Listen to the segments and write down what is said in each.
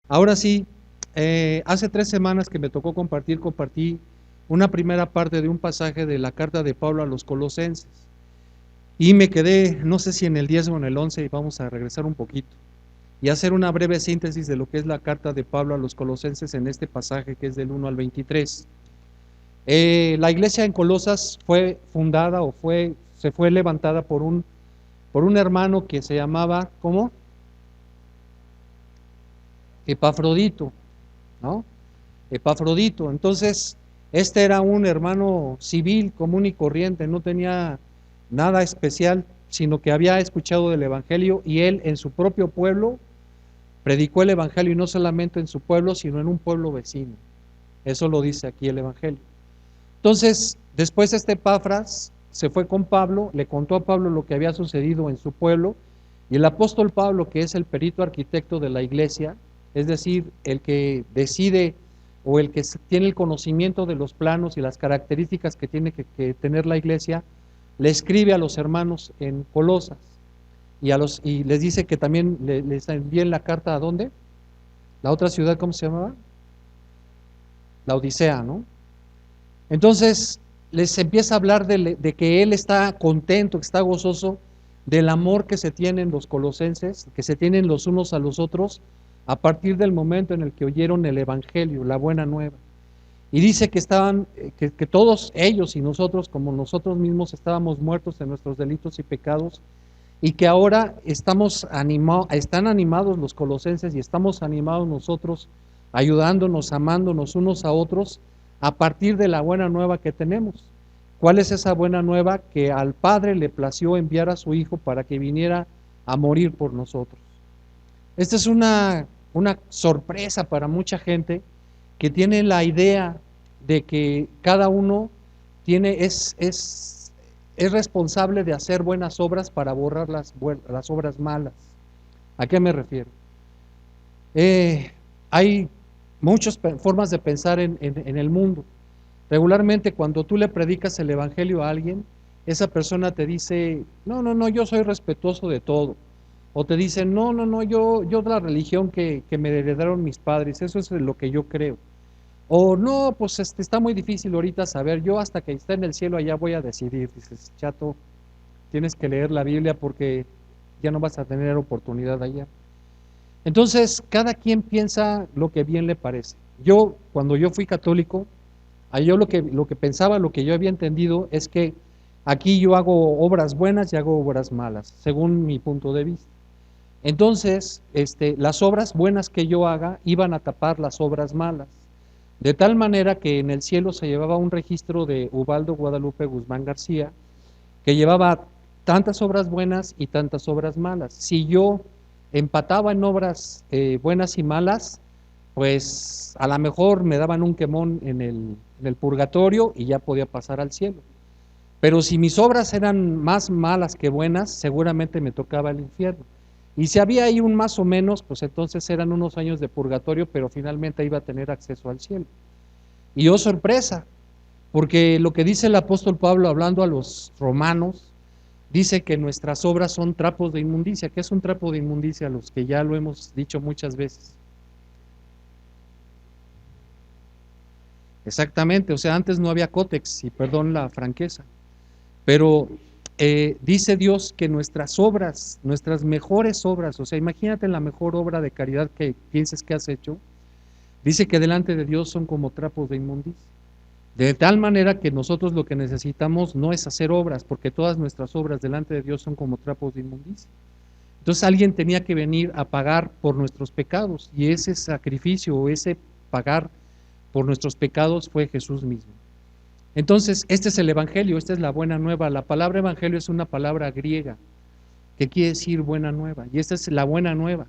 Ahora sí, hace 3 semanas que me tocó compartí una primera parte de un pasaje de la carta de Pablo a los Colosenses. Y me quedé, no sé si en el 10 o en el 11, y vamos a regresar un poquito y hacer una breve síntesis de lo que es la carta de Pablo a los Colosenses en este pasaje que es del 1 al 23. La iglesia en Colosas fue fundada se fue levantada por un hermano que se llamaba, ¿cómo? Epafrodito, ¿no? Epafrodito. Entonces, este era un hermano civil, común y corriente, no tenía nada especial, sino que había escuchado del Evangelio y él en su propio pueblo predicó el Evangelio y no solamente en su pueblo, sino en un pueblo vecino. Eso lo dice aquí el Evangelio. Entonces, después este Epafras se fue con Pablo, le contó a Pablo lo que había sucedido en su pueblo, y el apóstol Pablo, que es el perito arquitecto de la iglesia, es decir, el que decide o el que tiene el conocimiento de los planos y las características que tiene que tener la iglesia, le escribe a los hermanos en Colosas y les dice que también les envíen la carta a ¿dónde? La otra ciudad, ¿cómo se llamaba? La Odisea, ¿no? Entonces les empieza a hablar de que él está contento, que está gozoso del amor que se tienen los colosenses, que se tienen los unos a los otros a partir del momento en el que oyeron el Evangelio, la buena nueva. Y dice que estaban, que todos ellos y nosotros, como nosotros mismos, estábamos muertos en nuestros delitos y pecados, y que ahora están animados los colosenses y estamos animados nosotros, ayudándonos, amándonos unos a otros, a partir de la buena nueva que tenemos. ¿Cuál es esa buena nueva? Que al Padre le plació enviar a su Hijo para que viniera a morir por nosotros. Esta es una sorpresa para mucha gente que tiene la idea de que cada uno es responsable de hacer buenas obras para borrar las obras malas. ¿A qué me refiero? Hay muchas formas de pensar en el mundo. Regularmente cuando tú le predicas el Evangelio a alguien, esa persona te dice, no, no, no, yo soy respetuoso de todo. O te dice, no, no, no, yo de la religión que me heredaron mis padres, eso es lo que yo creo. O no, pues está muy difícil ahorita saber, yo hasta que esté en el cielo allá voy a decidir. Dices, chato, tienes que leer la Biblia porque ya no vas a tener oportunidad allá. Entonces, cada quien piensa lo que bien le parece. Yo, cuando yo fui católico, yo lo que pensaba, lo que yo había entendido es que aquí yo hago obras buenas y hago obras malas, según mi punto de vista. Entonces, las obras buenas que yo haga iban a tapar las obras malas. De tal manera que en el cielo se llevaba un registro de Ubaldo Guadalupe Guzmán García, que llevaba tantas obras buenas y tantas obras malas. Si yo empataba en obras buenas y malas, pues a lo mejor me daban un quemón en el purgatorio y ya podía pasar al cielo. Pero si mis obras eran más malas que buenas, seguramente me tocaba el infierno. Y si había ahí un más o menos, pues entonces eran unos años de purgatorio, pero finalmente iba a tener acceso al cielo. Y oh sorpresa, porque lo que dice el apóstol Pablo hablando a los romanos, dice que nuestras obras son trapos de inmundicia. ¿Qué es un trapo de inmundicia? Los que ya lo hemos dicho muchas veces. Exactamente, o sea, antes no había cótex, y perdón la franqueza, pero dice Dios que nuestras obras, nuestras mejores obras, o sea, imagínate la mejor obra de caridad que pienses que has hecho, dice que delante de Dios son como trapos de inmundicia. De tal manera que nosotros lo que necesitamos no es hacer obras, porque todas nuestras obras delante de Dios son como trapos de inmundicia. Entonces alguien tenía que venir a pagar por nuestros pecados, y ese sacrificio o ese pagar por nuestros pecados fue Jesús mismo. Entonces, este es el Evangelio, esta es la buena nueva. La palabra Evangelio es una palabra griega que quiere decir buena nueva, y esta es la buena nueva,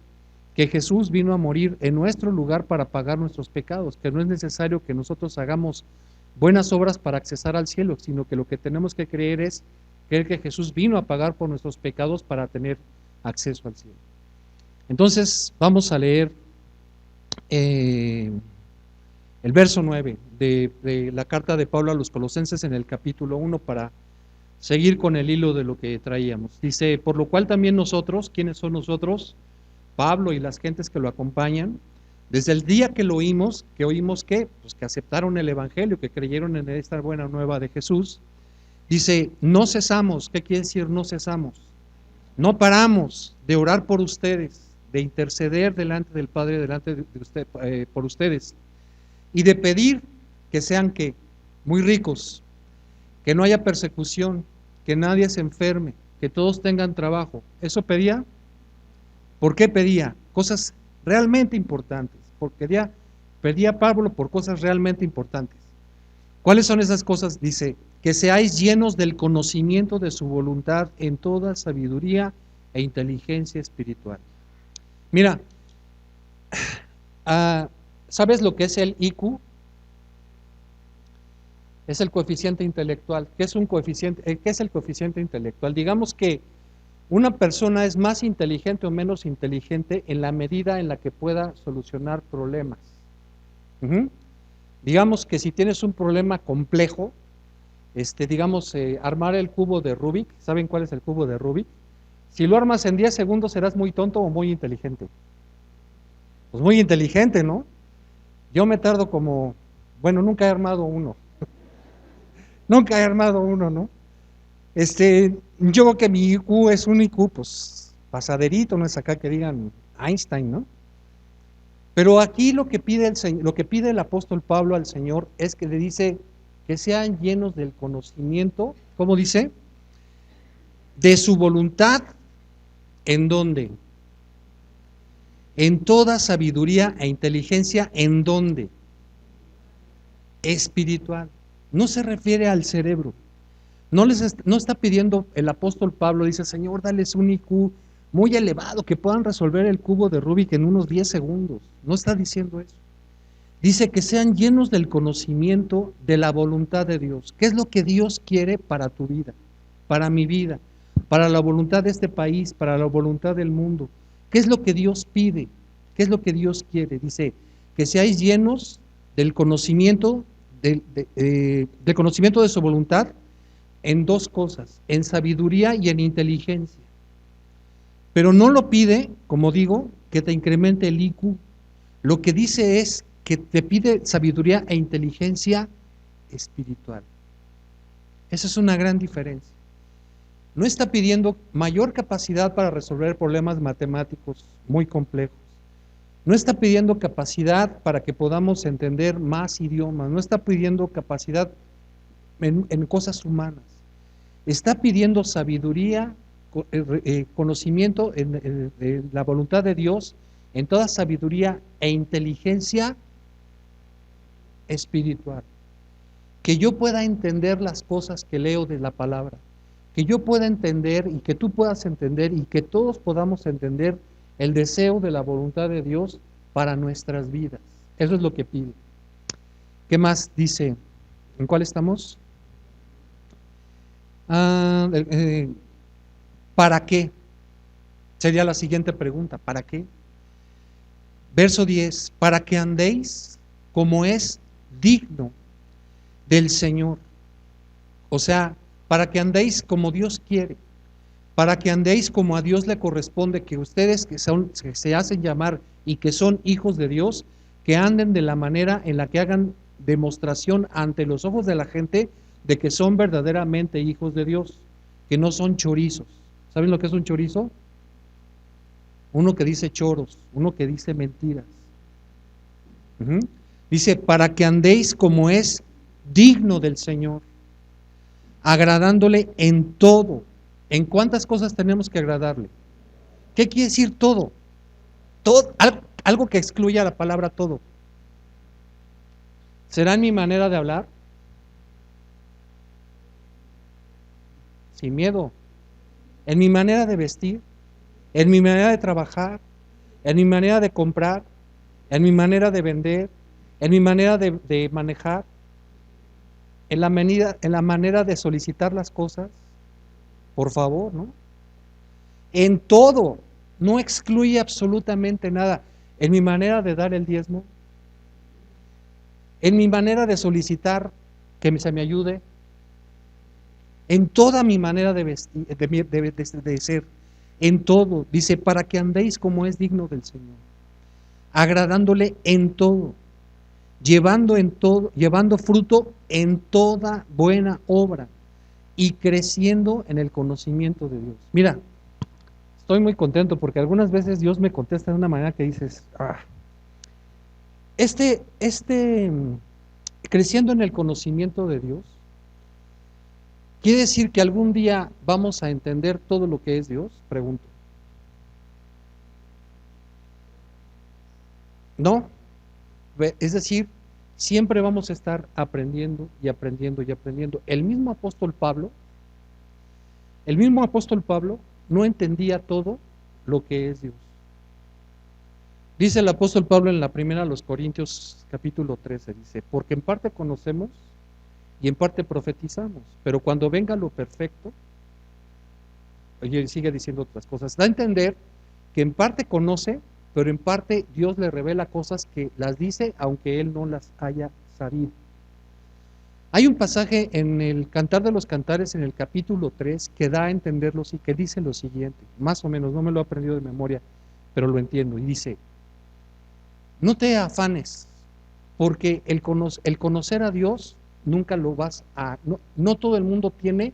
que Jesús vino a morir en nuestro lugar para pagar nuestros pecados, que no es necesario que nosotros hagamos buenas obras para accesar al cielo, sino que lo que tenemos que creer es creer que Jesús vino a pagar por nuestros pecados para tener acceso al cielo. Entonces, vamos a leer el verso 9 de la carta de Pablo a los Colosenses en el capítulo 1 para seguir con el hilo de lo que traíamos. Dice, por lo cual también nosotros, ¿quiénes son nosotros? Pablo y las gentes que lo acompañan, Desde el día que lo oímos, que pues que aceptaron el Evangelio, que creyeron en esta buena nueva de Jesús, dice, no cesamos. ¿Qué quiere decir no cesamos? No paramos de orar por ustedes, de interceder delante del Padre, delante de usted, por ustedes, y de pedir que sean que muy ricos, que no haya persecución, que nadie se enferme, que todos tengan trabajo. ¿Eso pedía? ¿Por qué pedía? Cosas realmente importantes. Porque pedía Pablo por cosas realmente importantes. ¿Cuáles son esas cosas? Dice, que seáis llenos del conocimiento de su voluntad en toda sabiduría e inteligencia espiritual. Mira, ¿sabes lo que es el IQ? Es el coeficiente intelectual. ¿Qué es un coeficiente? ¿Qué es el coeficiente intelectual? Digamos que una persona es más inteligente o menos inteligente en la medida en la que pueda solucionar problemas. Digamos que si tienes un problema complejo, digamos, armar el cubo de Rubik. ¿Saben cuál es el cubo de Rubik? Si lo armas en 10 segundos, ¿serás muy tonto o muy inteligente? Pues muy inteligente, ¿no? Yo me tardo como, bueno, nunca he armado uno. Nunca he armado uno, ¿no? Yo creo que mi IQ es un IQ, pues, pasaderito, no es acá que digan Einstein, ¿no? Pero aquí lo que pide lo que pide el apóstol Pablo al Señor es que le dice que sean llenos del conocimiento, ¿cómo dice? De su voluntad, ¿en dónde? En toda sabiduría e inteligencia, ¿en dónde? Espiritual. No se refiere al cerebro. No está pidiendo el apóstol Pablo, dice, Señor, dales un IQ muy elevado, que puedan resolver el cubo de Rubik en unos 10 segundos. No está diciendo eso. Dice que sean llenos del conocimiento de la voluntad de Dios. ¿Qué es lo que Dios quiere para tu vida, para mi vida, para la voluntad de este país, para la voluntad del mundo? ¿Qué es lo que Dios pide? ¿Qué es lo que Dios quiere? Dice, que seáis llenos del conocimiento, del conocimiento de su voluntad, en dos cosas, en sabiduría y en inteligencia. Pero no lo pide, como digo, que te incremente el IQ. Lo que dice es que te pide sabiduría e inteligencia espiritual. Esa es una gran diferencia. No está pidiendo mayor capacidad para resolver problemas matemáticos muy complejos. No está pidiendo capacidad para que podamos entender más idiomas. No está pidiendo capacidad en cosas humanas. Está pidiendo sabiduría, conocimiento en la voluntad de Dios, en toda sabiduría e inteligencia espiritual. Que yo pueda entender las cosas que leo de la palabra, que yo pueda entender y que tú puedas entender y que todos podamos entender el deseo de la voluntad de Dios para nuestras vidas. Eso es lo que pide. ¿Qué más dice? ¿En cuál estamos? ¿Para qué? Sería la siguiente pregunta, ¿para qué? Verso 10, para que andéis como es digno del Señor. O sea, para que andéis como Dios quiere, para que andéis como a Dios le corresponde, que ustedes que se hacen llamar y que son hijos de Dios, que anden de la manera en la que hagan demostración ante los ojos de la gente de que son verdaderamente hijos de Dios, que no son chorizos. ¿Saben lo que es un chorizo? Uno que dice choros, uno que dice mentiras. Dice, para que andéis como es digno del Señor, agradándole en todo. ¿En cuántas cosas tenemos que agradarle? ¿Qué quiere decir todo? Todo, algo que excluya la palabra todo. ¿Será en mi manera de hablar? Sin miedo. ¿En mi manera de vestir? ¿En mi manera de trabajar? ¿En mi manera de comprar? ¿En mi manera de vender? ¿En mi manera de manejar? ¿En la manera de solicitar las cosas? Por favor, ¿no? En todo, no excluye absolutamente nada. En mi manera de dar el diezmo, en mi manera de solicitar que se me ayude, en toda mi manera de vestir, de ser, en todo, dice, para que andéis como es digno del Señor, agradándole en todo, llevando fruto en toda buena obra y creciendo en el conocimiento de Dios. Mira, estoy muy contento porque algunas veces Dios me contesta de una manera que dices, creciendo en el conocimiento de Dios, ¿quiere decir que algún día vamos a entender todo lo que es Dios? Pregunto. No, es decir, siempre vamos a estar aprendiendo y aprendiendo y aprendiendo. El mismo apóstol Pablo no entendía todo lo que es Dios. Dice el apóstol Pablo en la primera a los Corintios capítulo 13, dice, porque en parte conocemos y en parte profetizamos, pero cuando venga lo perfecto, y sigue diciendo otras cosas, da a entender que en parte conoce, pero en parte Dios le revela cosas que las dice aunque él no las haya sabido. Hay un pasaje en el Cantar de los Cantares, en el capítulo 3, que da a entenderlo y que dice lo siguiente, más o menos, no me lo he aprendido de memoria, pero lo entiendo, y dice, no te afanes, porque el conocer a Dios nunca lo vas a, no todo el mundo tiene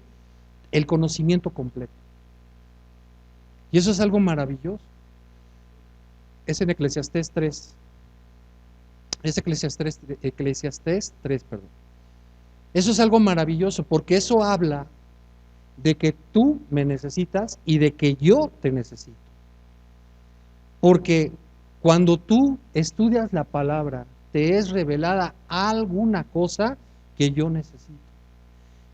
el conocimiento completo. Y eso es algo maravilloso. Es en Eclesiastés 3. Es Eclesiastés 3, perdón. Eso es algo maravilloso, porque eso habla de que tú me necesitas y de que yo te necesito. Porque cuando tú estudias la palabra, te es revelada alguna cosa que yo necesito.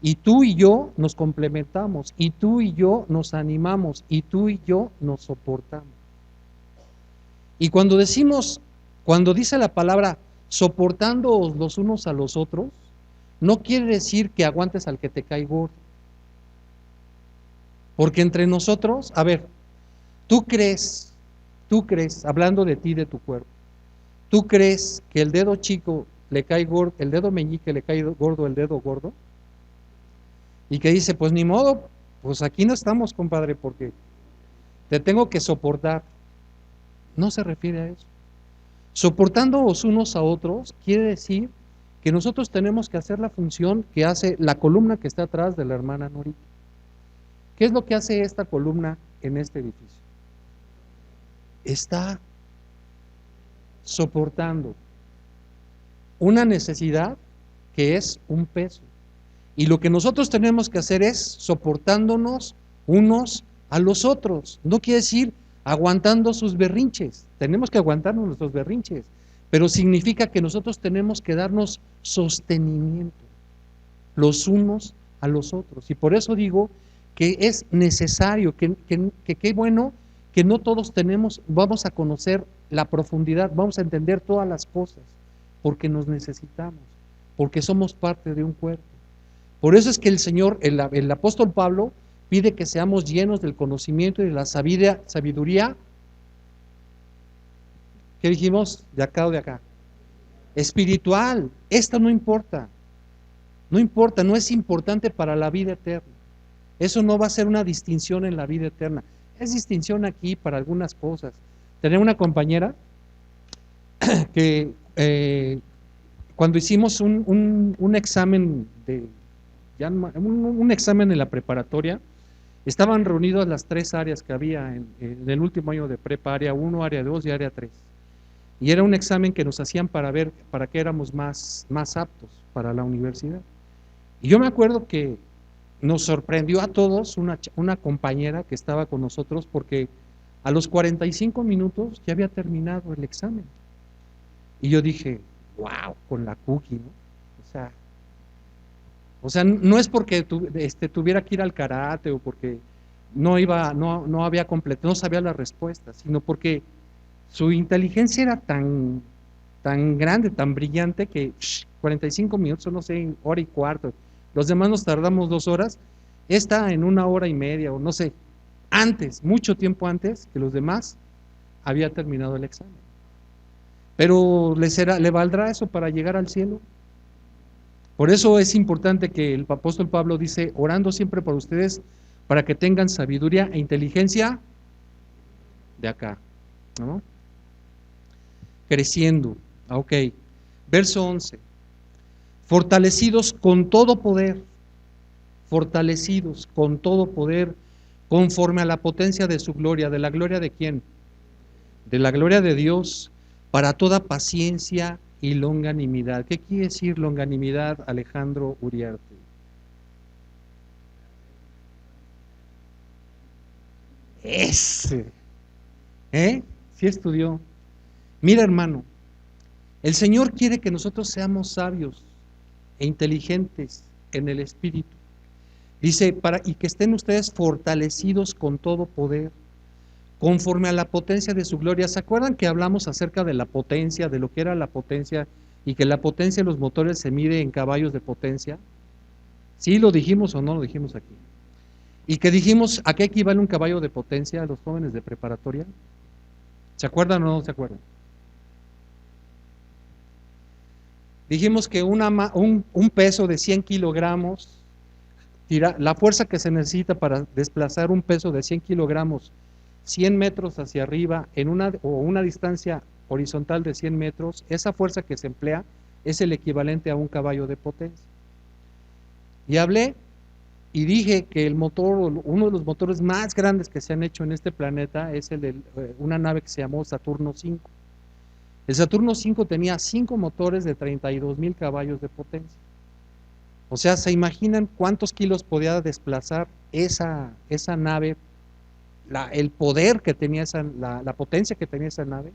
Y tú y yo nos complementamos, y tú y yo nos animamos, y tú y yo nos soportamos. Y cuando dice la palabra, soportándoos los unos a los otros, no quiere decir que aguantes al que te cae gordo. Porque entre nosotros, a ver, tú crees, hablando de ti, de tu cuerpo, tú crees que el dedo chico le cae gordo, el dedo meñique le cae gordo el dedo gordo, y que dice, pues ni modo, pues aquí no estamos, compadre, porque te tengo que soportar. No se refiere a eso. Soportándoos unos a otros quiere decir que nosotros tenemos que hacer la función que hace la columna que está atrás de la hermana Norita. ¿Qué es lo que hace esta columna en este edificio? Está soportando una necesidad que es un peso. Y lo que nosotros tenemos que hacer es soportándonos unos a los otros. No quiere decir aguantando sus berrinches. Tenemos que aguantarnos nuestros berrinches, pero significa que nosotros tenemos que darnos sostenimiento los unos a los otros. Y por eso digo que es necesario, que qué bueno que no todos vamos a conocer la profundidad, vamos a entender todas las cosas, porque nos necesitamos, porque somos parte de un cuerpo. Por eso es que el Señor, el apóstol Pablo, pide que seamos llenos del conocimiento y de la sabiduría, ¿qué dijimos? ¿De acá o de acá? Espiritual. Esto no importa. No importa, no es importante para la vida eterna. Eso no va a ser una distinción en la vida eterna. Es distinción aquí para algunas cosas. Tenía una compañera que cuando hicimos un examen un examen en la preparatoria, estaban reunidas las tres áreas que había en el último año de prepa, área 1, área 2 y área 3. Y era un examen que nos hacían para ver para qué éramos más aptos para la universidad. Y yo me acuerdo que nos sorprendió a todos una compañera que estaba con nosotros, porque a los 45 minutos ya había terminado el examen. Y yo dije, wow, con la cookie, ¿no? O sea, no es porque tuviera que ir al karate o porque no había completado, no sabía las respuestas, sino porque su inteligencia era tan grande, tan brillante, que 45 minutos, no sé, hora y cuarto. Los demás nos tardamos 2 horas, esta en 1 hora y media, o no sé, antes, mucho tiempo antes que los demás, había terminado el examen. Pero ¿le valdrá eso para llegar al cielo? Por eso es importante que el apóstol Pablo dice, orando siempre por ustedes, para que tengan sabiduría e inteligencia de acá, ¿no? creciendo. Ok. Verso 11. Fortalecidos con todo poder, fortalecidos con todo poder, conforme a la potencia de su gloria. ¿De la gloria de quién? De la gloria de Dios, para toda paciencia y longanimidad. ¿Qué quiere decir longanimidad, Alejandro Uriarte? Ese. Sí estudió. Mira, hermano, el Señor quiere que nosotros seamos sabios e inteligentes en el Espíritu. Dice, y que estén ustedes fortalecidos con todo poder, conforme a la potencia de su gloria. ¿Se acuerdan que hablamos acerca de la potencia, de lo que era la potencia, y que la potencia de los motores se mide en caballos de potencia? ¿Sí lo dijimos o no lo dijimos aquí? Y que dijimos, ¿a qué equivale un caballo de potencia a los jóvenes de preparatoria? ¿Se acuerdan o no se acuerdan? Dijimos que un peso de 100 kilogramos, la fuerza que se necesita para desplazar un peso de 100 kilogramos 100 metros hacia arriba o una distancia horizontal de 100 metros, esa fuerza que se emplea es el equivalente a un caballo de potencia. Y hablé y dije que el motor, uno de los motores más grandes que se han hecho en este planeta es el de una nave que se llamó Saturno 5. El Saturno 5 tenía 5 motores de 32,000 caballos de potencia. O sea, ¿se imaginan cuántos kilos podía desplazar esa nave? El poder que tenía la potencia que tenía esa nave.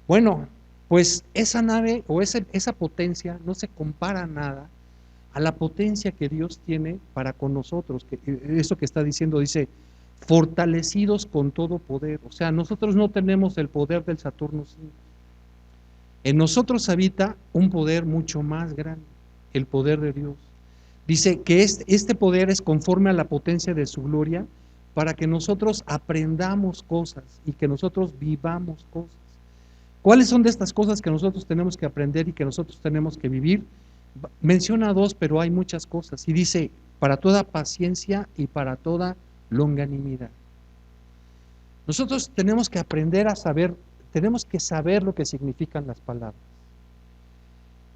Bueno, pues esa nave o esa potencia no se compara nada a la potencia que Dios tiene para con nosotros. Eso que está diciendo, dice, fortalecidos con todo poder. O sea, nosotros no tenemos el poder del Saturno 5. En nosotros habita un poder mucho más grande, el poder de Dios. Dice que este poder es conforme a la potencia de su gloria, para que nosotros aprendamos cosas y que nosotros vivamos cosas. ¿Cuáles son de estas cosas que nosotros tenemos que aprender y que nosotros tenemos que vivir? Menciona 2, pero hay muchas cosas. Y dice, para toda paciencia y para toda longanimidad. Nosotros tenemos que aprender a saber, tenemos que saber lo que significan las palabras.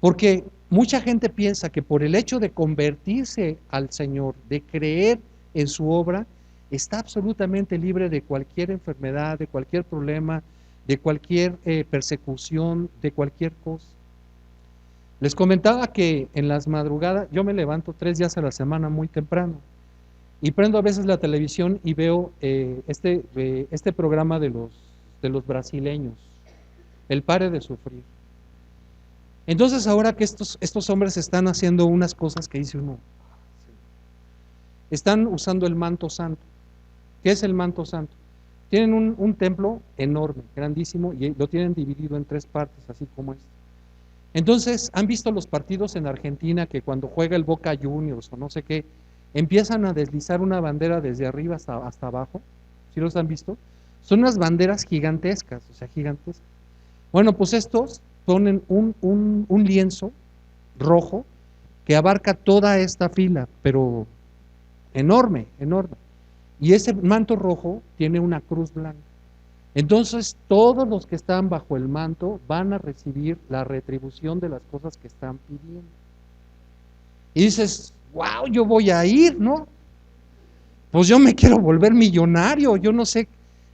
Porque mucha gente piensa que por el hecho de convertirse al Señor, de creer en su obra, está absolutamente libre de cualquier enfermedad, de cualquier problema, de cualquier persecución, de cualquier cosa. Les comentaba que en las madrugadas, yo me levanto 3 días a la semana muy temprano y prendo a veces la televisión y veo este programa de los brasileños, el Pare de Sufrir. Entonces ahora que estos hombres están haciendo unas cosas que dice uno, están usando el manto santo. ¿Qué es el manto santo? Tienen un templo enorme, grandísimo, y lo tienen dividido en 3 partes, así como este. Entonces, ¿han visto los partidos en Argentina que cuando juega el Boca Juniors o no sé qué, empiezan a deslizar una bandera desde arriba hasta abajo? ¿Sí los han visto? Son unas banderas gigantescas, o sea, gigantescas. Bueno, pues estos ponen un lienzo rojo que abarca toda esta fila, pero enorme, enorme. Y ese manto rojo tiene una cruz blanca. Entonces, todos los que están bajo el manto van a recibir la retribución de las cosas que están pidiendo. Y dices, wow, yo voy a ir, ¿no? Pues yo me quiero volver millonario, yo no sé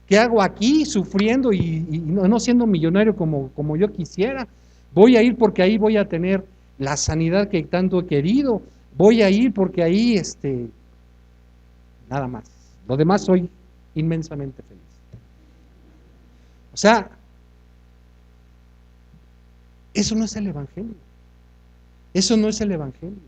qué hago aquí sufriendo y no siendo millonario como yo quisiera. Voy a ir porque ahí voy a tener la sanidad que tanto he querido. Voy a ir porque ahí, nada más. Lo demás soy inmensamente feliz. O sea, eso no es el Evangelio. Eso no es el Evangelio.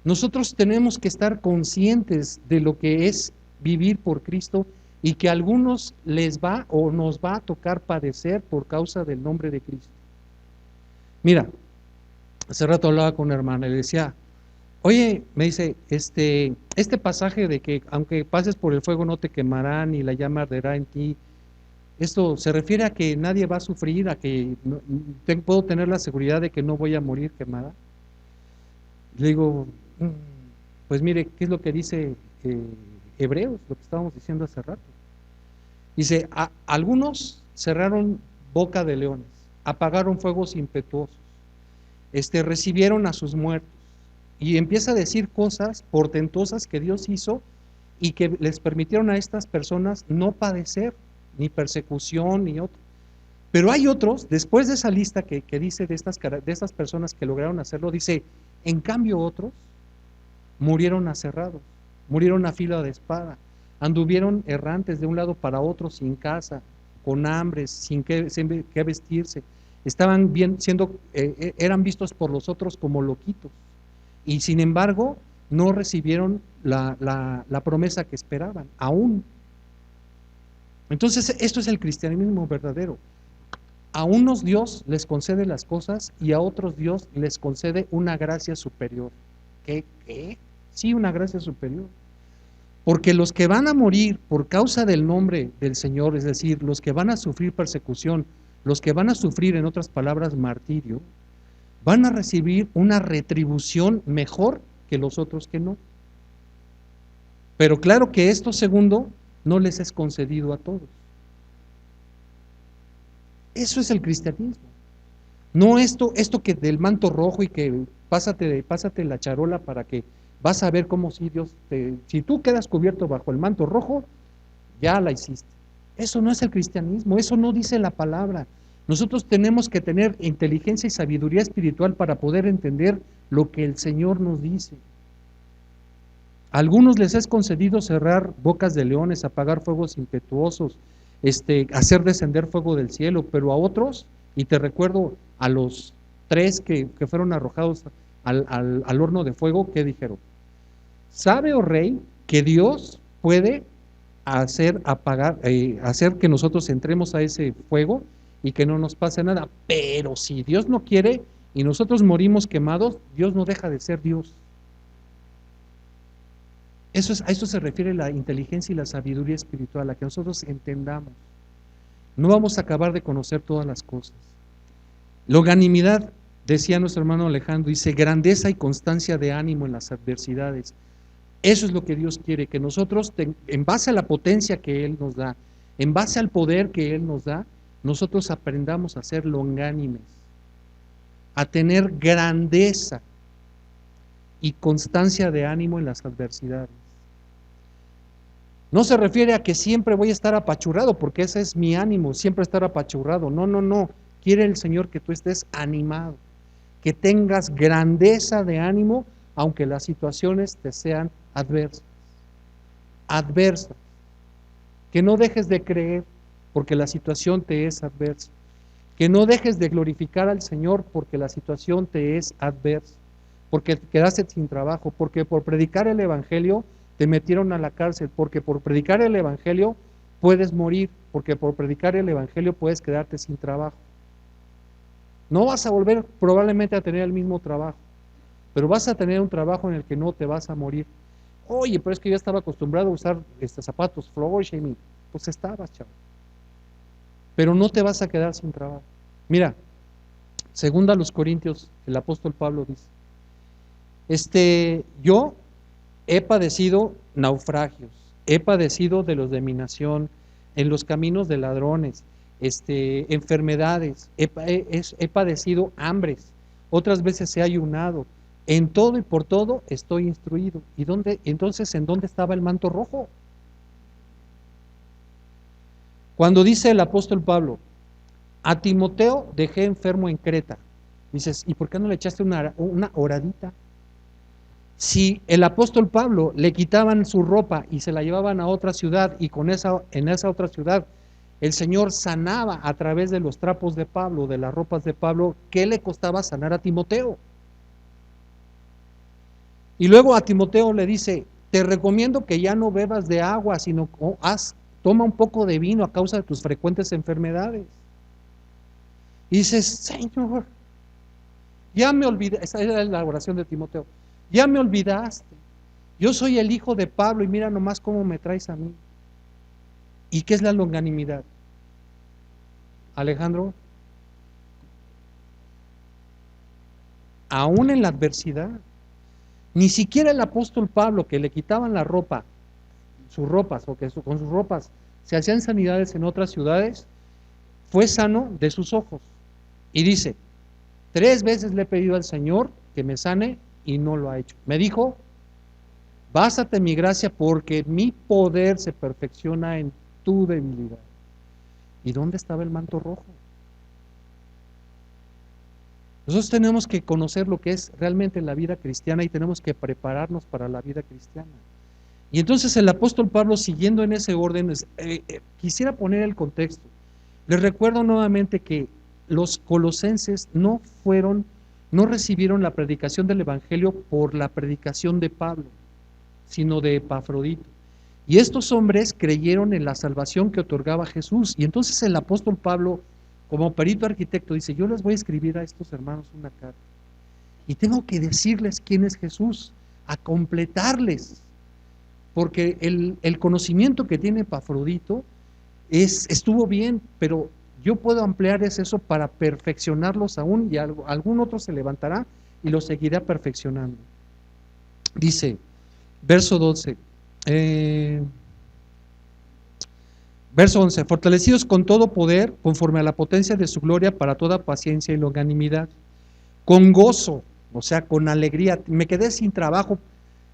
Nosotros tenemos que estar conscientes de lo que es vivir por Cristo y que a algunos les va o nos va a tocar padecer por causa del nombre de Cristo. Mira, hace rato hablaba con una hermana y le decía, oye, me dice, este pasaje de que aunque pases por el fuego no te quemará ni la llama arderá en ti, ¿esto se refiere a que nadie va a sufrir, a que puedo tener la seguridad de que no voy a morir quemada? Le digo, pues mire, ¿qué es lo que dice Hebreos? Lo que estábamos diciendo hace rato. Dice, algunos cerraron boca de leones, apagaron fuegos impetuosos, recibieron a sus muertos, y empieza a decir cosas portentosas que Dios hizo y que les permitieron a estas personas no padecer ni persecución ni otro. Pero hay otros, después de esa lista que dice de estas personas que lograron hacerlo, dice, en cambio otros murieron aserrados, murieron a filo de espada, anduvieron errantes de un lado para otro sin casa, con hambre, sin qué vestirse, estaban eran vistos por los otros como loquitos, y sin embargo no recibieron la promesa que esperaban, aún. Entonces esto es el cristianismo verdadero. A unos Dios les concede las cosas y a otros Dios les concede una gracia superior. ¿Qué? Sí, una gracia superior. Porque los que van a morir por causa del nombre del Señor, es decir, los que van a sufrir persecución, los que van a sufrir, en otras palabras, martirio, van a recibir una retribución mejor que los otros que no. Pero claro que esto segundo no les es concedido a todos. Eso es el cristianismo. No esto que del manto rojo y que pásate la charola para que vas a ver cómo si si tú quedas cubierto bajo el manto rojo, ya la hiciste. Eso no es el cristianismo, eso no dice la palabra. Nosotros tenemos que tener inteligencia y sabiduría espiritual para poder entender lo que el Señor nos dice. A algunos les es concedido cerrar bocas de leones, apagar fuegos impetuosos, hacer descender fuego del cielo, pero a otros, y te recuerdo a los 3 que fueron arrojados al horno de fuego, ¿qué dijeron? ¿Sabe, oh rey, que Dios puede hacer que nosotros entremos a ese fuego y que no nos pase nada? Pero si Dios no quiere y nosotros morimos quemados, Dios no deja de ser Dios. A eso se refiere la inteligencia y la sabiduría espiritual, a que nosotros entendamos. No vamos a acabar de conocer todas las cosas. Longanimidad, decía nuestro hermano Alejandro, dice, grandeza y constancia de ánimo en las adversidades. Eso es lo que Dios quiere, que nosotros, en base a la potencia que Él nos da, en base al poder que Él nos da, nosotros aprendamos a ser longánimes, a tener grandeza y constancia de ánimo en las adversidades. No se refiere a que siempre voy a estar apachurrado, porque ese es mi ánimo, siempre estar apachurrado. No. Quiere el Señor que tú estés animado, que tengas grandeza de ánimo, aunque las situaciones te sean adversas. Que no dejes de creer, porque la situación te es adversa. Que no dejes de glorificar al Señor, porque la situación te es adversa. Porque quedaste sin trabajo, porque por predicar el Evangelio te metieron a la cárcel, porque por predicar el Evangelio puedes morir, porque por predicar el Evangelio puedes quedarte sin trabajo. No vas a volver probablemente a tener el mismo trabajo, pero vas a tener un trabajo en el que no te vas a morir. Oye, pero es que yo estaba acostumbrado a usar zapatos Florsheim. Pues estabas, chavo. Pero no te vas a quedar sin trabajo. Mira, segunda a los Corintios, el apóstol Pablo dice, yo he padecido naufragios, he padecido de los de mi nación, en los caminos de ladrones, enfermedades, he padecido hambres, otras veces he ayunado, en todo y por todo estoy instruido. ¿Y entonces en dónde estaba el manto rojo? Cuando dice el apóstol Pablo, a Timoteo dejé enfermo en Creta, dices, ¿y por qué no le echaste una oradita? Si el apóstol Pablo le quitaban su ropa y se la llevaban a otra ciudad, y en esa otra ciudad el Señor sanaba a través de los trapos de Pablo, de las ropas de Pablo, ¿qué le costaba sanar a Timoteo? Y luego a Timoteo le dice, te recomiendo que ya no bebas de agua, sino toma un poco de vino a causa de tus frecuentes enfermedades. Y dices, Señor, ya me olvidé, esa era la oración de Timoteo, ya me olvidaste, yo soy el hijo de Pablo y mira nomás cómo me traes a mí. ¿Y qué es la longanimidad? Alejandro, aún en la adversidad, ni siquiera el apóstol Pablo, que le quitaban la ropa, sus ropas, o que con sus ropas se hacían sanidades en otras ciudades, fue sano de sus ojos. Y dice, 3 veces le he pedido al Señor que me sane y no lo ha hecho. Me dijo, bástate mi gracia porque mi poder se perfecciona en tu debilidad. ¿Y dónde estaba el manto rojo? Nosotros tenemos que conocer lo que es realmente la vida cristiana y tenemos que prepararnos para la vida cristiana. Y entonces el apóstol Pablo, siguiendo en ese orden, quisiera poner el contexto. Les recuerdo nuevamente que los colosenses no recibieron la predicación del evangelio por la predicación de Pablo, sino de Epafrodito. Y estos hombres creyeron en la salvación que otorgaba Jesús. Y entonces el apóstol Pablo, como perito arquitecto, dice, yo les voy a escribir a estos hermanos una carta. Y tengo que decirles quién es Jesús, a completarles. Porque el conocimiento que tiene Epafrodito estuvo bien, pero yo puedo ampliar eso para perfeccionarlos aún, y algún otro se levantará y los seguirá perfeccionando. Dice, verso 12, verso 11, fortalecidos con todo poder, conforme a la potencia de su gloria, para toda paciencia y longanimidad, con gozo, o sea, con alegría. Me quedé sin trabajo.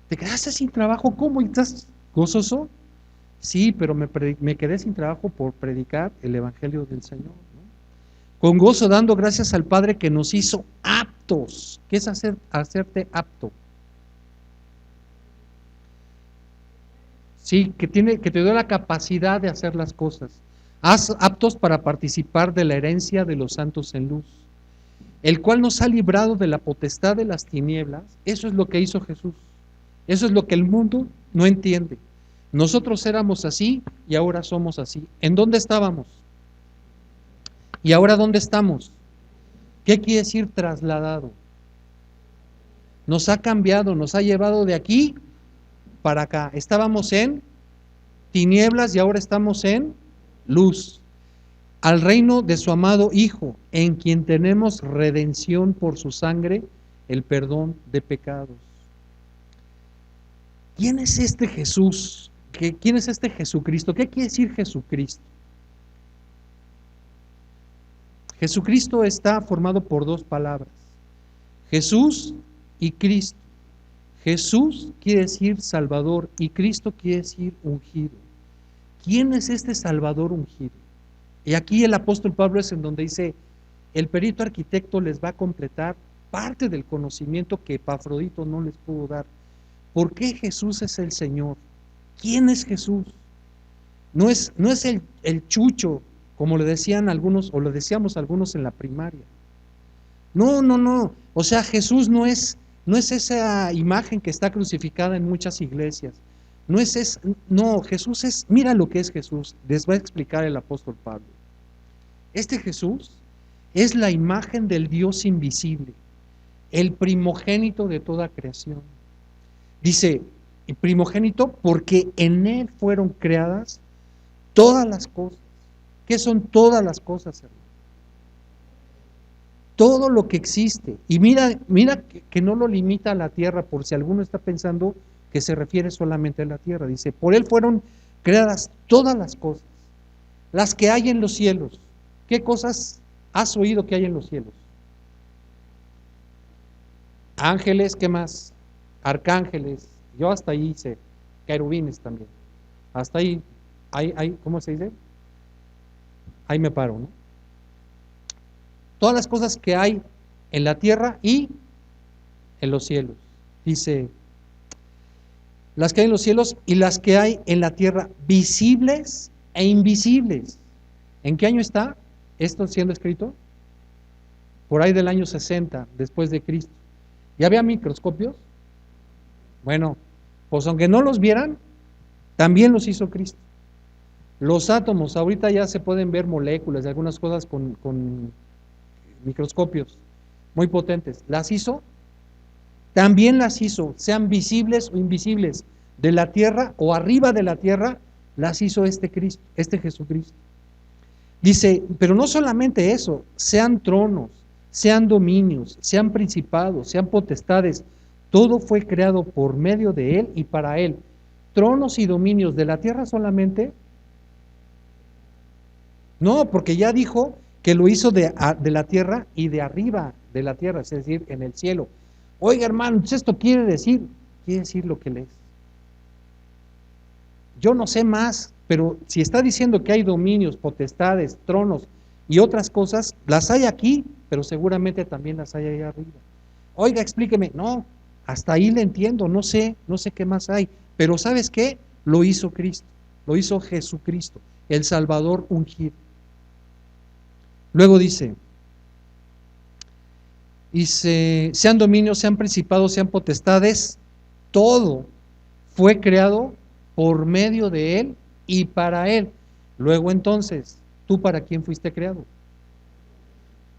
¿Te quedaste sin trabajo? ¿Cómo? ¿Estás gozoso? Sí, pero me quedé sin trabajo por predicar el evangelio del Señor, ¿no? Con gozo, dando gracias al Padre que nos hizo aptos. ¿Qué es hacerte apto? Sí, que te dio la capacidad de hacer las cosas. Aptos para participar de la herencia de los santos en luz, el cual nos ha librado de la potestad de las tinieblas. Eso es lo que hizo Jesús. Eso es lo que el mundo no entiende. Nosotros éramos así y ahora somos así. ¿En dónde estábamos? ¿Y ahora dónde estamos? ¿Qué quiere decir trasladado? Nos ha cambiado, nos ha llevado de aquí para acá. Estábamos en tinieblas y ahora estamos en luz. Al reino de su amado Hijo, en quien tenemos redención por su sangre, el perdón de pecados. ¿Quién es este Jesús? ¿Quién es este Jesucristo? ¿Qué quiere decir Jesucristo? Jesucristo está formado por 2 palabras, Jesús y Cristo. Jesús quiere decir Salvador y Cristo quiere decir ungido. ¿Quién es este Salvador ungido? Y aquí el apóstol Pablo es en donde dice, el perito arquitecto les va a completar parte del conocimiento que Epafrodito no les pudo dar. ¿Por qué Jesús es el Señor? ¿Quién es Jesús? No es el chucho, como le decían algunos, o le decíamos algunos en la primaria. No. O sea, Jesús no es esa imagen que está crucificada en muchas iglesias. No, Jesús es, mira lo que es Jesús, les va a explicar el apóstol Pablo. Este Jesús es la imagen del Dios invisible, el primogénito de toda creación. Dice, primogénito porque en él fueron creadas todas las cosas. ¿Qué son todas las cosas, hermano? Todo lo que existe. Y mira que no lo limita a la tierra, por si alguno está pensando que se refiere solamente a la tierra. Dice, por él fueron creadas todas las cosas, las que hay en los cielos. ¿Qué cosas has oído que hay en los cielos? Ángeles, ¿qué más? Arcángeles. Yo hasta ahí hice, querubines también. Hasta ahí, ¿cómo se dice? Ahí me paro, ¿no? Todas las cosas que hay en la tierra y en los cielos. Dice, las que hay en los cielos y las que hay en la tierra, visibles e invisibles. ¿En qué año está esto siendo escrito? Por ahí del año 60 después de Cristo. ¿Ya había microscopios? Bueno, pues aunque no los vieran, también los hizo Cristo. Los átomos, ahorita ya se pueden ver moléculas y algunas cosas con microscopios muy potentes. ¿Las hizo? También las hizo, sean visibles o invisibles, de la tierra o arriba de la tierra, las hizo este Cristo, este Jesucristo. Dice, pero no solamente eso, sean tronos, sean dominios, sean principados, sean potestades, todo fue creado por medio de él y para él. Tronos y dominios de la tierra solamente, No, porque ya dijo que lo hizo de la tierra y de arriba de la tierra, es decir, en el cielo. Oiga, hermano, entonces esto quiere decir lo que lees. Yo no sé más, pero si está diciendo que hay dominios, potestades, tronos y otras cosas, las hay aquí, pero seguramente también las hay allá arriba. Oiga, explíqueme. No, hasta ahí le entiendo, no sé qué más hay. Pero ¿sabes qué? Lo hizo Cristo, lo hizo Jesucristo, el Salvador ungido. Luego dice, sean dominios, sean principados, sean potestades, todo fue creado por medio de Él y para Él. Luego entonces, ¿tú para quién fuiste creado?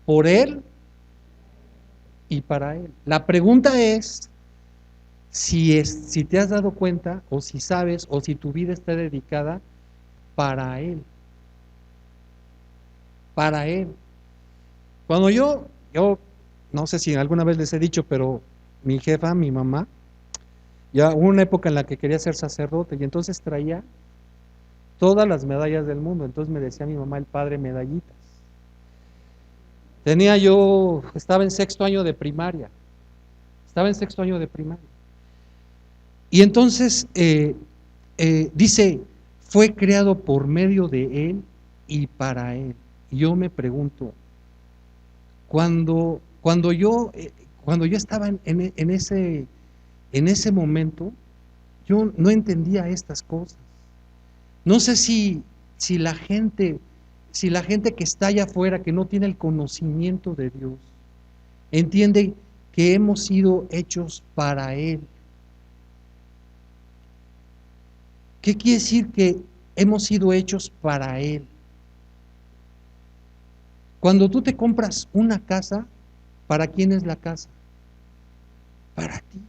Por Él y para Él. La pregunta es si te has dado cuenta, o si sabes, o si tu vida está dedicada para Él. Para Él. Cuando yo no sé si alguna vez les he dicho, pero mi jefa, mi mamá, ya hubo una época en la que quería ser sacerdote y entonces traía todas las medallas del mundo. Entonces me decía mi mamá, el padre medallitas. Estaba en sexto año de primaria. Y entonces dice, fue creado por medio de Él y para Él. Y yo me pregunto, cuando yo estaba en ese momento, yo no entendía estas cosas. No sé si la gente, si la gente que está allá afuera, que no tiene el conocimiento de Dios, entiende que hemos sido hechos para Él. ¿Qué quiere decir que hemos sido hechos para Él? Cuando tú te compras una casa, ¿para quién es la casa? Para ti.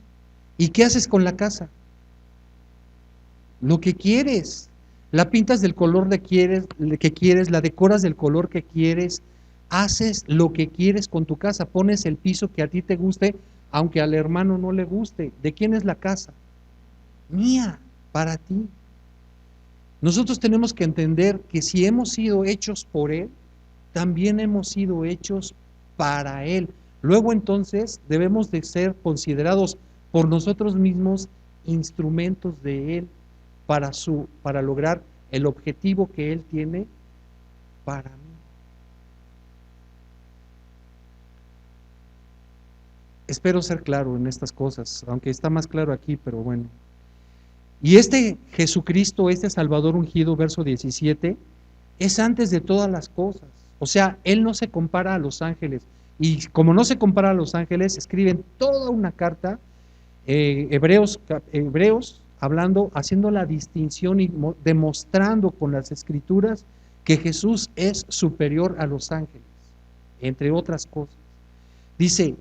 ¿Y qué haces con la casa? Lo que quieres. La pintas del color que quieres, la decoras del color que quieres, haces lo que quieres con tu casa, pones el piso que a ti te guste, aunque al hermano no le guste. ¿De quién es la casa? Mía, para ti. Nosotros tenemos que entender que si hemos sido hechos por Él, también hemos sido hechos para Él. Luego entonces debemos de ser considerados por nosotros mismos instrumentos de Él para lograr el objetivo que Él tiene para mí. Espero ser claro en estas cosas, aunque está más claro aquí, pero bueno. Y este Jesucristo, este Salvador ungido, verso 17, es antes de todas las cosas. O sea, Él no se compara a los ángeles. Y como no se compara a los ángeles, escriben toda una carta, hebreos hablando, haciendo la distinción y demostrando con las escrituras que Jesús es superior a los ángeles, entre otras cosas. Dice,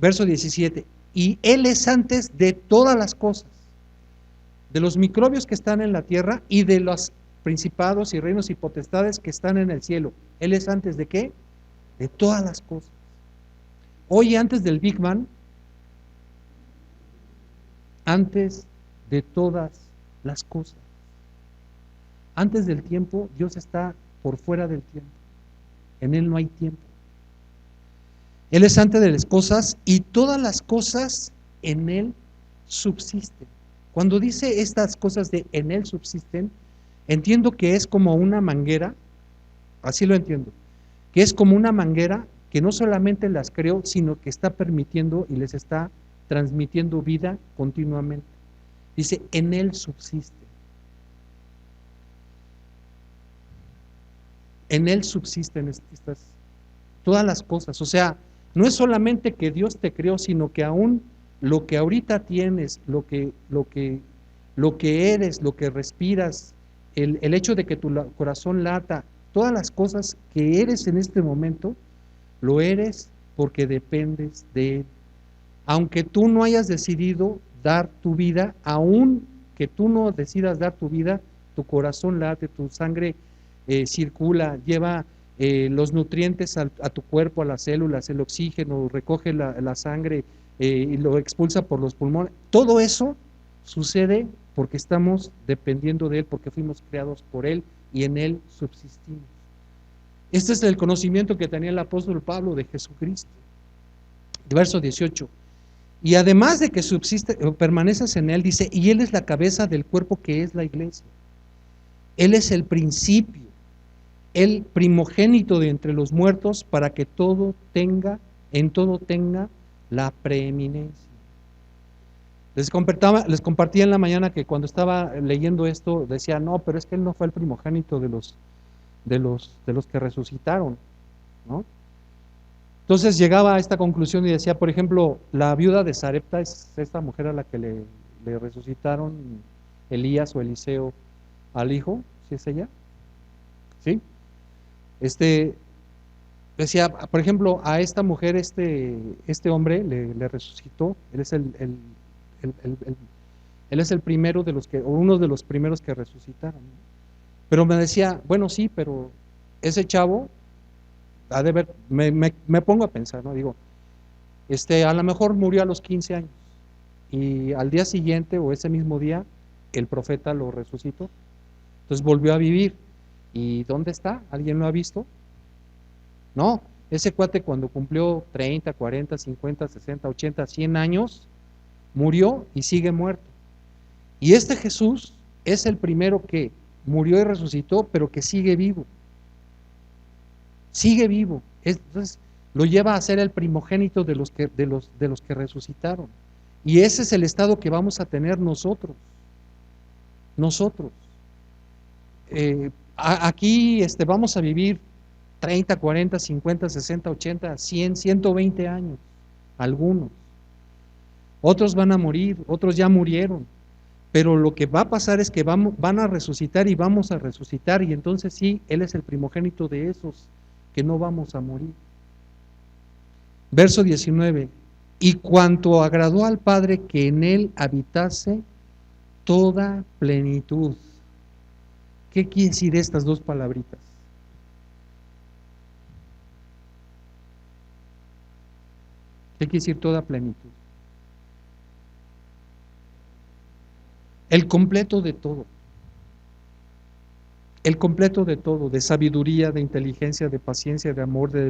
verso 17, y Él es antes de todas las cosas, de los microbios que están en la tierra y de los principados y reinos y potestades que están en el cielo. Él es antes de ¿qué? De todas las cosas. Hoy antes del Big Bang, antes de todas las cosas. Antes del tiempo, Dios está por fuera del tiempo. En Él no hay tiempo. Él es antes de las cosas y todas las cosas en Él subsisten. Cuando dice estas cosas de en Él subsisten, entiendo que es como una manguera, así lo entiendo, que es como una manguera que no solamente las creó, sino que está permitiendo y les está transmitiendo vida continuamente. Dice, en Él subsiste. En Él subsisten todas las cosas. O sea, no es solamente que Dios te creó, sino que aún lo que ahorita tienes, lo que eres, lo que respiras, el hecho de que tu corazón lata, todas las cosas que eres en este momento, lo eres porque dependes de Él. Aunque tú no hayas decidido dar tu vida, aún que tú no decidas dar tu vida, tu corazón late, tu sangre circula, lleva los nutrientes a tu cuerpo, a las células, el oxígeno, recoge la sangre y lo expulsa por los pulmones. Todo eso sucede porque estamos dependiendo de Él, porque fuimos creados por Él y en Él subsistimos. Este es el conocimiento que tenía el apóstol Pablo de Jesucristo. Verso 18. Y además de que subsiste o permaneces en él, dice, y él es la cabeza del cuerpo que es la iglesia. Él es el principio, el primogénito de entre los muertos, para que en todo tenga la preeminencia. Les compartía en la mañana que cuando estaba leyendo esto, decía, no, pero es que él no fue el primogénito de los que resucitaron, ¿no? Entonces llegaba a esta conclusión y decía, por ejemplo, la viuda de Sarepta es esta mujer a la que le resucitaron Elías o Eliseo al hijo, ¿sí es ella? ¿Sí? Decía, por ejemplo, a esta mujer, este hombre le resucitó, él es él es el primero de los o uno de los primeros que resucitaron, ¿no? Pero me decía, bueno, sí, pero ese chavo ha de ver, me pongo a pensar, ¿no? Digo, a lo mejor murió a los 15 años y al día siguiente o ese mismo día el profeta lo resucitó, entonces volvió a vivir. ¿Y dónde está? ¿Alguien lo ha visto? No, ese cuate cuando cumplió 30, 40, 50, 60, 80, 100 años, murió y sigue muerto. Y este Jesús es el primero que murió y resucitó, pero que sigue vivo. Sigue vivo. Entonces lo lleva a ser el primogénito de los que resucitaron. Y ese es el estado que vamos a tener nosotros. Nosotros. Aquí vamos a vivir 30, 40, 50, 60, 80, 100, 120 años, algunos. Otros van a morir, otros ya murieron, pero lo que va a pasar es que van a resucitar y vamos a resucitar, y entonces sí, Él es el primogénito de esos que no vamos a morir. Verso 19, y cuanto agradó al Padre que en Él habitase toda plenitud. ¿Qué quiere decir estas dos palabritas? ¿Qué quiere decir toda plenitud? El completo de todo. El completo de todo, de sabiduría, de inteligencia, de paciencia, de amor, de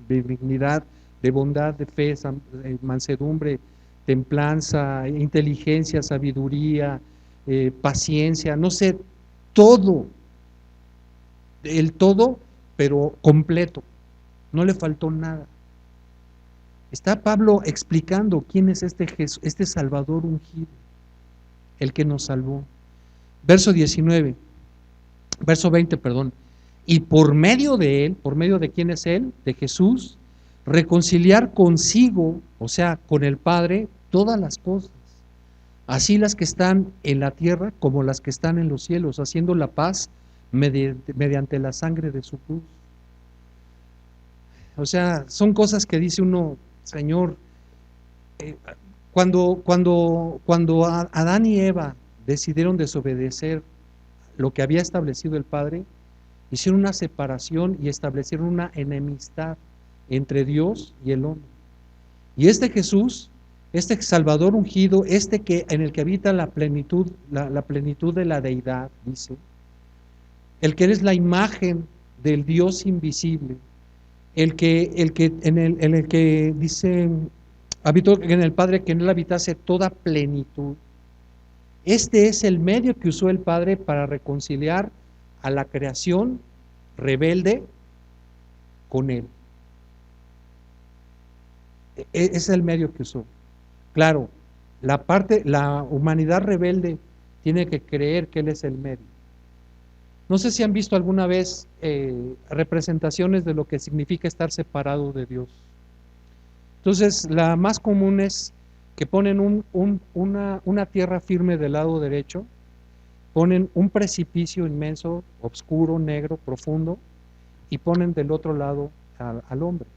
benignidad, de bondad, de fe, mansedumbre, templanza, inteligencia, sabiduría, paciencia, no sé, todo, el todo, pero completo, no le faltó nada. Está Pablo explicando quién es este Jesús, este Salvador ungido, el que nos salvó. Verso 19, verso 20, perdón. Y por medio de él, ¿por medio de quién es él? De Jesús, reconciliar consigo, o sea, con el Padre, todas las cosas, así las que están en la tierra como las que están en los cielos, haciendo la paz mediante la sangre de su cruz. O sea, son cosas que dice uno, Señor, cuando Adán y Eva decidieron desobedecer lo que había establecido el Padre, hicieron una separación y establecieron una enemistad entre Dios y el hombre. Y este Jesús, este Salvador ungido, en el que habita la plenitud, la plenitud de la deidad, dice, el que es la imagen del Dios invisible, en el que dice, habitó en el Padre, que en él habitase toda plenitud. Este es el medio que usó el Padre para reconciliar a la creación rebelde con él. Es el medio que usó. Claro, la humanidad rebelde tiene que creer que él es el medio. No sé si han visto alguna vez representaciones de lo que significa estar separado de Dios. Entonces, la más común es que ponen una tierra firme del lado derecho, ponen un precipicio inmenso, oscuro, negro, profundo, y ponen del otro lado al hombre.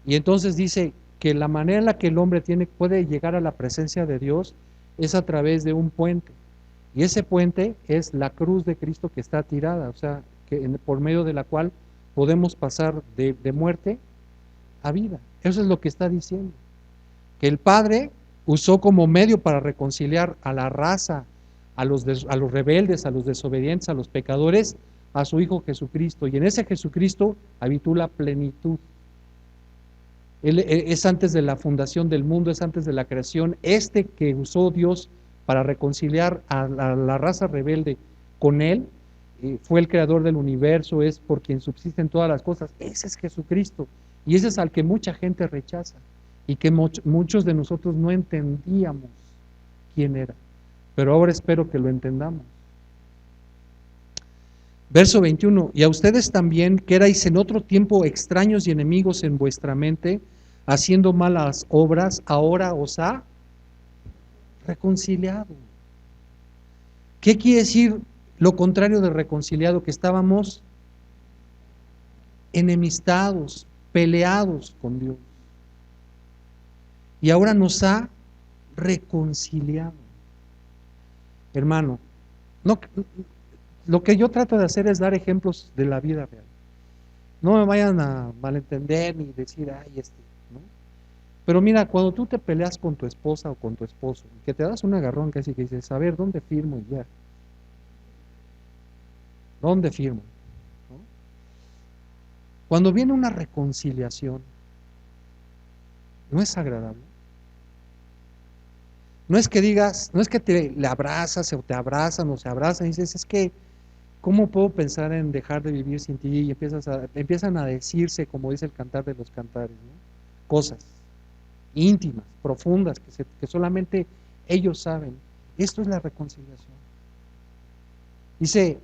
Y entonces dice que la manera en la que el hombre puede llegar a la presencia de Dios es a través de un puente. Y ese puente es la cruz de Cristo que está tirada, o sea, por medio de la cual podemos pasar de muerte a vida. Eso es lo que está diciendo. Que el Padre usó como medio para reconciliar a la raza, a los rebeldes, a los desobedientes, a los pecadores, a su Hijo Jesucristo, y en ese Jesucristo habitó la plenitud. Él es antes de la fundación del mundo, es antes de la creación. Este que usó Dios para reconciliar a la raza rebelde con Él, fue el creador del universo, es por quien subsisten todas las cosas. Ese es Jesucristo, y ese es al que mucha gente rechaza, y que muchos de nosotros no entendíamos quién era, pero ahora espero que lo entendamos. Verso 21, y a ustedes también, que erais en otro tiempo extraños y enemigos en vuestra mente, haciendo malas obras, ahora os ha reconciliado. ¿Qué quiere decir lo contrario de reconciliado? Que estábamos enemistados, peleados con Dios, y ahora nos ha reconciliado. Hermano, no, lo que yo trato de hacer es dar ejemplos de la vida real. No me vayan a malentender ni decir, ay, ¿no? Pero mira, cuando tú te peleas con tu esposa o con tu esposo, que te das un agarrón casi que dices, a ver, ¿dónde firmo? Y ya. ¿Dónde firmo? ¿No? Cuando viene una reconciliación, ¿no es agradable? No es que digas, no es que le abrazas o te abrazan o se abrazan y dices, es que, ¿cómo puedo pensar en dejar de vivir sin ti? Y empiezan a decirse, como dice el Cantar de los Cantares, ¿no? Cosas íntimas, profundas, que solamente ellos saben. Esto es la reconciliación. Dice,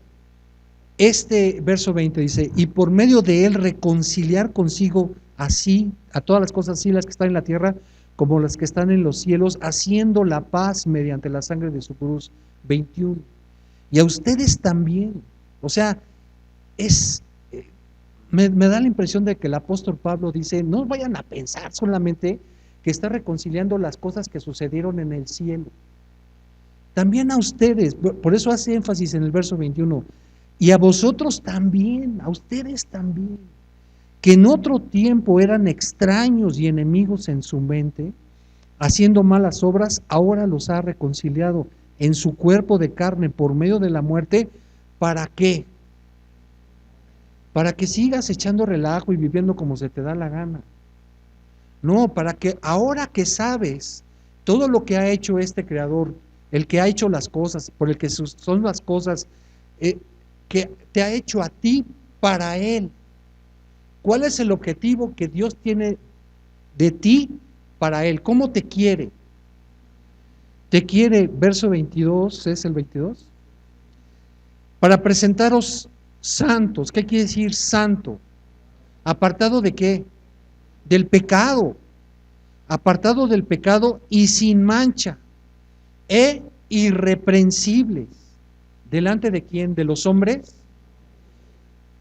este verso 20 dice, y por medio de él reconciliar consigo así, a todas las cosas, así las que están en la tierra, como las que están en los cielos, haciendo la paz mediante la sangre de su cruz. 21. Y a ustedes también. O sea, me da la impresión de que el apóstol Pablo dice, no vayan a pensar solamente que está reconciliando las cosas que sucedieron en el cielo. También a ustedes, por eso hace énfasis en el verso 21, y a vosotros también, a ustedes también, que en otro tiempo eran extraños y enemigos en su mente, haciendo malas obras, ahora los ha reconciliado en su cuerpo de carne por medio de la muerte. ¿Para qué? Para que sigas echando relajo y viviendo como se te da la gana. No, para que ahora que sabes todo lo que ha hecho este creador, el que ha hecho las cosas, por el que son las cosas, que te ha hecho a ti para él. ¿Cuál es el objetivo que Dios tiene de ti para él? ¿Cómo te quiere? Te quiere, verso 22, ¿es el 22? Para presentaros santos. ¿Qué quiere decir santo? ¿Apartado de qué? Del pecado. Apartado del pecado y sin mancha. E irreprensibles. ¿Delante de quién? ¿De los hombres?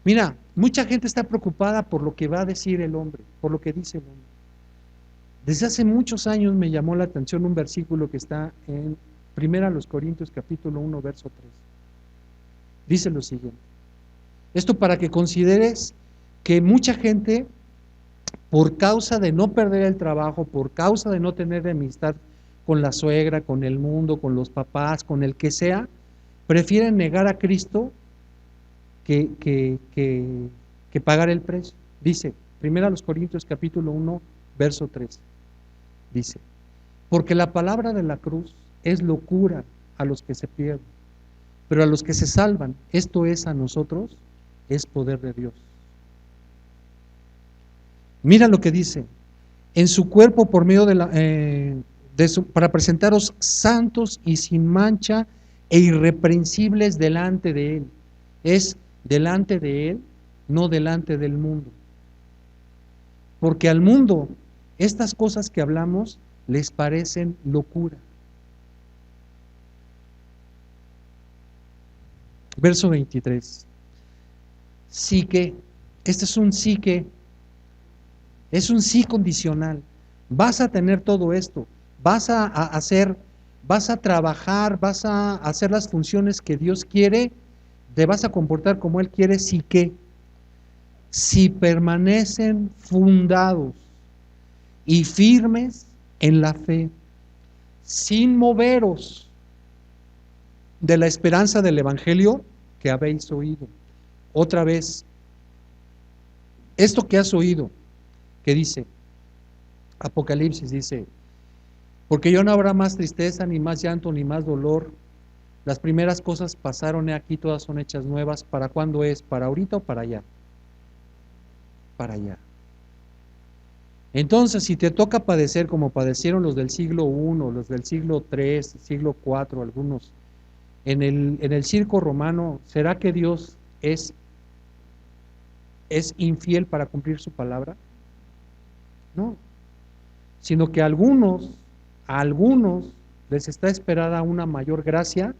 Mira, mucha gente está preocupada por lo que va a decir el hombre, por lo que dice el hombre. Desde hace muchos años me llamó la atención un versículo que está en 1 Corintios capítulo 1, verso 3. Dice lo siguiente. Esto para que consideres que mucha gente, por causa de no perder el trabajo, por causa de no tener amistad con la suegra, con el mundo, con los papás, con el que sea, prefieren negar a Cristo que pagar el precio. Dice, 1 Corintios capítulo 1, verso 3. Dice, porque la palabra de la cruz es locura a los que se pierden, pero a los que se salvan, esto es a nosotros, es poder de Dios. Mira lo que dice, en su cuerpo por medio para presentaros santos y sin mancha e irreprensibles delante de Él. Es delante de Él, no delante del mundo. Porque al mundo estas cosas que hablamos les parecen locura. Verso 23. Sí que, este es un sí que, es un sí condicional. Vas a tener todo esto, vas a hacer, vas a trabajar, vas a hacer las funciones que Dios quiere, te vas a comportar como Él quiere, sí que, si permanecen fundados y firmes en la fe, sin moveros de la esperanza del Evangelio que habéis oído. otra vez, esto que has oído, que dice, Apocalipsis dice, porque ya no habrá más tristeza, ni más llanto, ni más dolor. Las primeras cosas pasaron, y aquí todas son hechas nuevas. ¿Para cuándo es? ¿Para ahorita o para allá? Para allá. Entonces, si te toca padecer como padecieron los del siglo I, los del siglo III, siglo IV, algunos, en el circo romano, ¿será que Dios es infiel para cumplir su palabra? No, sino que a algunos les está esperada una mayor gracia,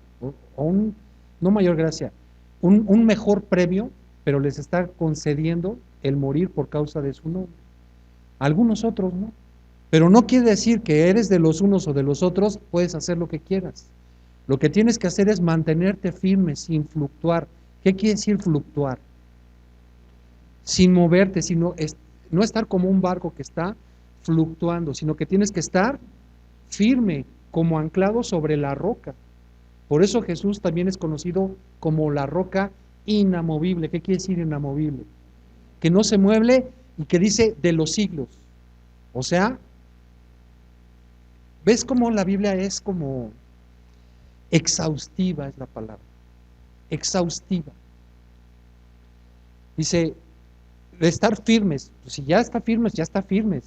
no mayor gracia, un mejor premio, pero les está concediendo el morir por causa de su nombre. Algunos otros no. Pero no quiere decir que eres de los unos o de los otros, puedes hacer lo que quieras. Lo que tienes que hacer es mantenerte firme, sin fluctuar. ¿Qué quiere decir fluctuar? Sin moverte, no estar como un barco que está fluctuando, sino que tienes que estar firme, como anclado sobre la roca. Por eso Jesús también es conocido como la roca inamovible. ¿Qué quiere decir inamovible? Que no se mueve y que dice de los siglos. O sea, ¿ves cómo la Biblia es como exhaustiva? Es la palabra. Exhaustiva. Dice, de estar firmes. Pues si ya está firmes, ya está firmes.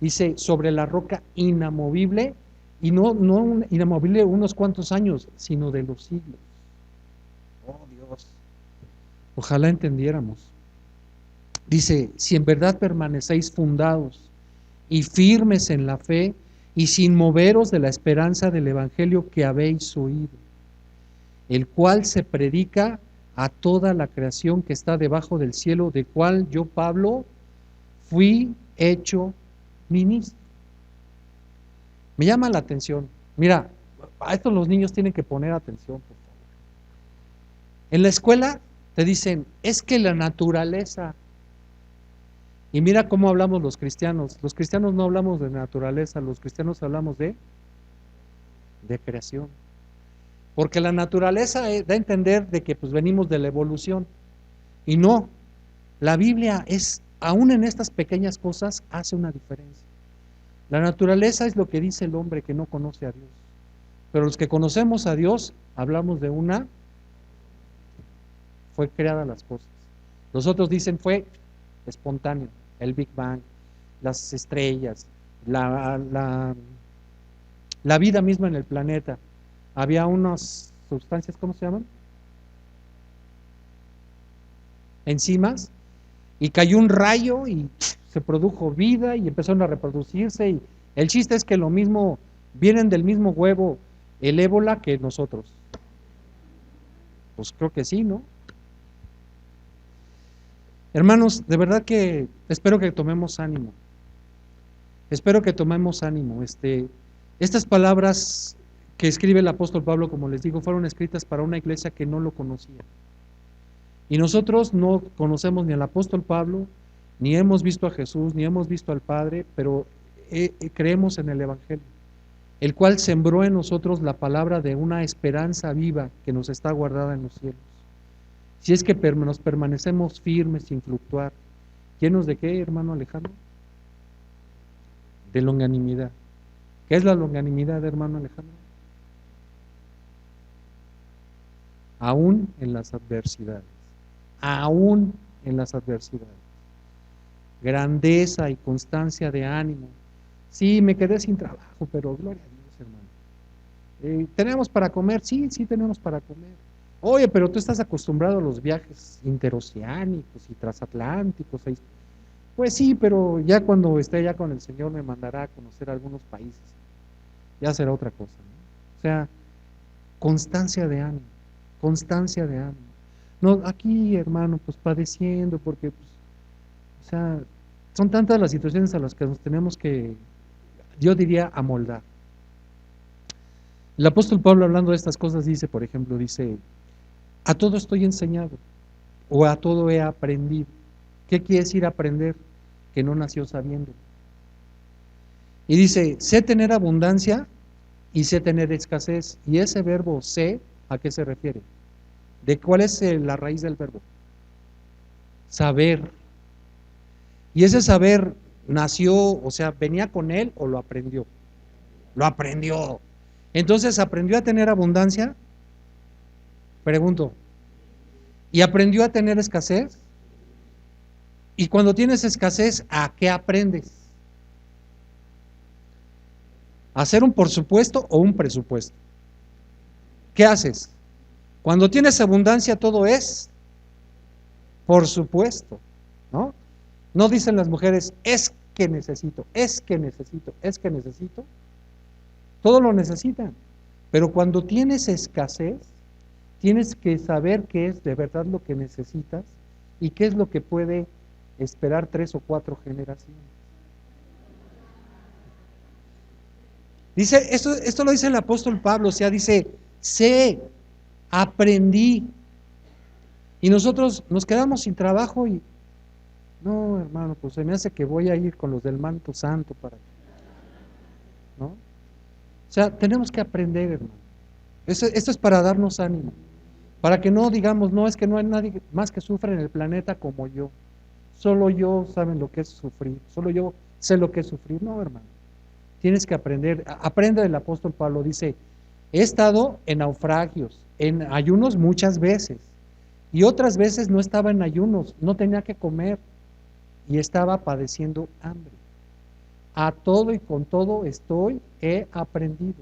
Dice, sobre la roca inamovible, y no inamovible unos cuantos años, sino de los siglos. Oh Dios, ojalá entendiéramos. Dice, si en verdad permanecéis fundados y firmes en la fe y sin moveros de la esperanza del evangelio que habéis oído, el cual se predica a toda la creación que está debajo del cielo, de cual yo, Pablo, fui hecho ministro. Me llama la atención. Mira, a esto los niños tienen que poner atención, por favor. En la escuela te dicen, es que la naturaleza. Y mira cómo hablamos los cristianos. Los cristianos no hablamos de naturaleza, los cristianos hablamos de creación. Porque la naturaleza da a entender de que pues venimos de la evolución. Y no, la Biblia aún en estas pequeñas cosas, hace una diferencia. La naturaleza es lo que dice el hombre que no conoce a Dios. Pero los que conocemos a Dios, hablamos de fue creada las cosas. Los otros dicen fue espontáneo, el Big Bang, las estrellas, la vida misma en el planeta. Había unas sustancias, ¿cómo se llaman? Enzimas, y cayó un rayo y se produjo vida y empezaron a reproducirse, y el chiste es que lo mismo, vienen del mismo huevo el ébola que nosotros. Pues creo que sí, ¿no? Hermanos, de verdad que espero que tomemos ánimo. Espero que tomemos ánimo. Estas palabras que escribe el apóstol Pablo, como les digo, fueron escritas para una iglesia que no lo conocía. Y nosotros no conocemos ni al apóstol Pablo, ni hemos visto a Jesús, ni hemos visto al Padre, pero creemos en el Evangelio, el cual sembró en nosotros la palabra de una esperanza viva que nos está guardada en los cielos. Si es que nos permanecemos firmes sin fluctuar, ¿llenos de qué, hermano Alejandro? De longanimidad. ¿Qué es la longanimidad, hermano Alejandro? Aún en las adversidades. Aún en las adversidades. Grandeza y constancia de ánimo. Sí, me quedé sin trabajo, pero gloria a Dios, hermano. ¿Tenemos para comer? Sí, tenemos para comer. Oye, pero tú estás acostumbrado a los viajes interoceánicos y transatlánticos. Pues sí, pero ya cuando esté allá con el Señor me mandará a conocer algunos países. Ya será otra cosa, ¿no? O sea, constancia de ánimo, constancia de ánimo. No, aquí, hermano, pues padeciendo, porque, pues, o sea, son tantas las situaciones a las que nos tenemos que, yo diría, amoldar. El apóstol Pablo, hablando de estas cosas, dice, por ejemplo, dice, a todo estoy enseñado, o a todo he aprendido. ¿Qué quiere decir aprender? Que no nació sabiendo. Y dice, sé tener abundancia y sé tener escasez. Y ese verbo sé, ¿a qué se refiere? ¿De cuál es la raíz del verbo? saber. Y ese saber nació, o sea, venía con él o lo aprendió. Lo aprendió. Entonces, ¿aprendió a tener abundancia? Pregunto. ¿Y aprendió a tener escasez? Y cuando tienes escasez, ¿a qué aprendes? ¿A hacer un por supuesto o un presupuesto? ¿Qué haces? Cuando tienes abundancia, todo es por supuesto, ¿no? No dicen las mujeres, es que necesito, es que necesito, es que necesito. Todo lo necesitan. Pero cuando tienes escasez, tienes que saber qué es de verdad lo que necesitas y qué es lo que puede esperar 3 o 4 generaciones. Dice, esto lo dice el apóstol Pablo, o sea, dice, sé, aprendí. Y nosotros nos quedamos sin trabajo y, no, hermano, pues se me hace que voy a ir con los del manto santo para, ¿no? O sea, tenemos que aprender, hermano. Esto es para darnos ánimo, para que no digamos, no, es que no hay nadie más que sufre en el planeta como yo. Solo yo saben lo que es sufrir, solo yo sé lo que es sufrir. No, hermano, tienes que aprender. Aprende del apóstol Pablo, dice, he estado en naufragios, en ayunos muchas veces, y otras veces no estaba en ayunos, no tenía que comer y estaba padeciendo hambre. A todo y con todo he aprendido.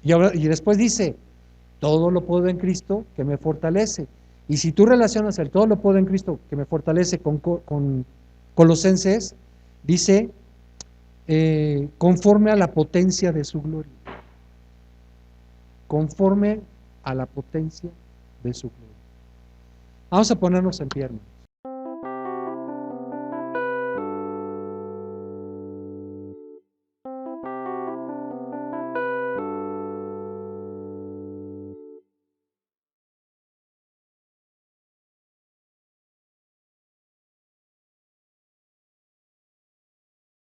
Y después dice, todo lo puedo en Cristo que me fortalece. Y si tú relacionas el todo lo puedo en Cristo que me fortalece con Colosenses, dice, conforme a la potencia de su gloria. Conforme a la potencia de su gloria. Vamos a ponernos en pie, hermano.